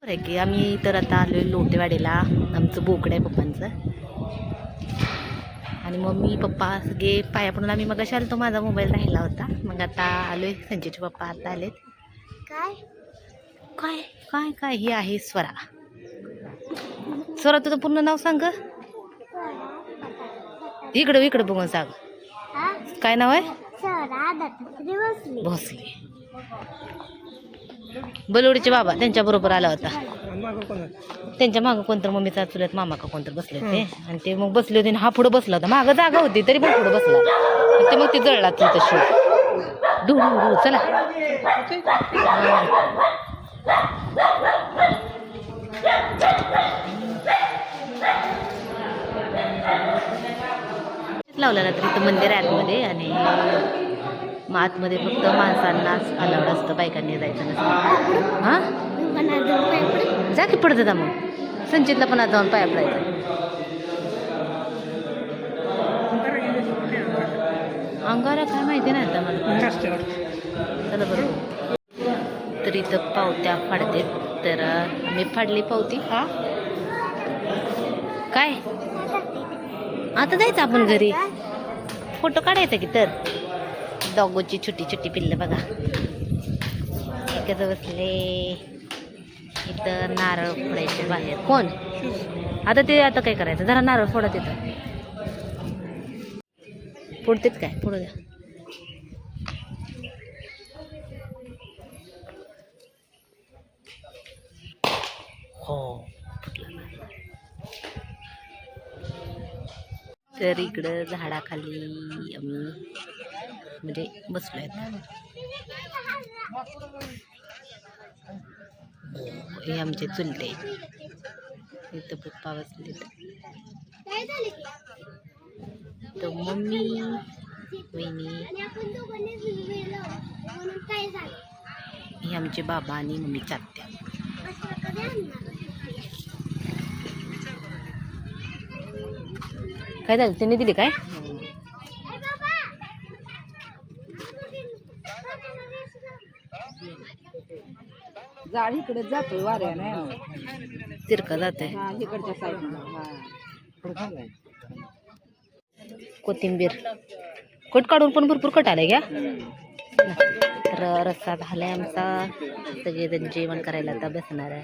आहे की आम्ही तर आता आलोय लोटेवाडीला. आमचं बोकड आहे पप्पांचं. आणि मम्मी पप्पा सगळे पाया पडून आम्ही मग आलो. तो माझा मोबाईल राहिला होता. मग आता आलोय. संजयचे पप्पा आता आलेत. काय काय काय काय ही आहे स्वरा. स्वरा तुझं पूर्ण नाव सांग. इकडं इकडं बघून सांग. काय नाव आहे? भोसले. बलवडीचे बाबा त्यांच्या बरोबर आला होता. त्यांच्या मागं कोणतर मम्मीचा चुलत मामा का कोणतर बसले होते. आणि ते मग बसले होते. हा पुढे बसला होता. मागं जागा होती तरी पण पुढे बसला. ते मग ते जळला तुमचं शूट. डू चला. लावलेला तर इथं मंदिर आहे आतमध्ये. आणि मग आतमध्ये फक्त माणसांनाच अलाउड असतं, बायकांनी जायचं नसतं. हां जा की पडतं जा. मग संचितला पण आज जाऊन पाया पडायचं. अंगारा काय माहिती नाही आता मला. चला बरोबर. तर इथं पावत्या फाडते. तर मी फाडली पावती. हा काय आता जायचं आपण घरी. फोटो काढायचा की. तर डॉगोची छोटी छोटी पिल्लं बघा एकच बसले. इथं नारळ फोडायचे बाहेर. कोण आता ते आता काय करायचं. जरा नारळ फोडा. तिथं फोडतेच काय फोडू द्या. हो तर इकडं झाडाखाली आम्ही म्हणजे बसलोय. हे आमचे चुलते. इथं पप्पा बसले. तर मम्मी वहिनी हे आमचे बाबा आणि मम्मीच्या आत्या. काय झालं त्यांनी दिली काय? जाळ इकडे जातोय वाऱ्याने. तिरका जाते. इकडच्या साईडला कोथिंबीर कट काढून पण भरपूर कट आले घ्या. तर रस्सा झालाय आमचा. सगळेजण जेवण करायला आता बसणार आहे.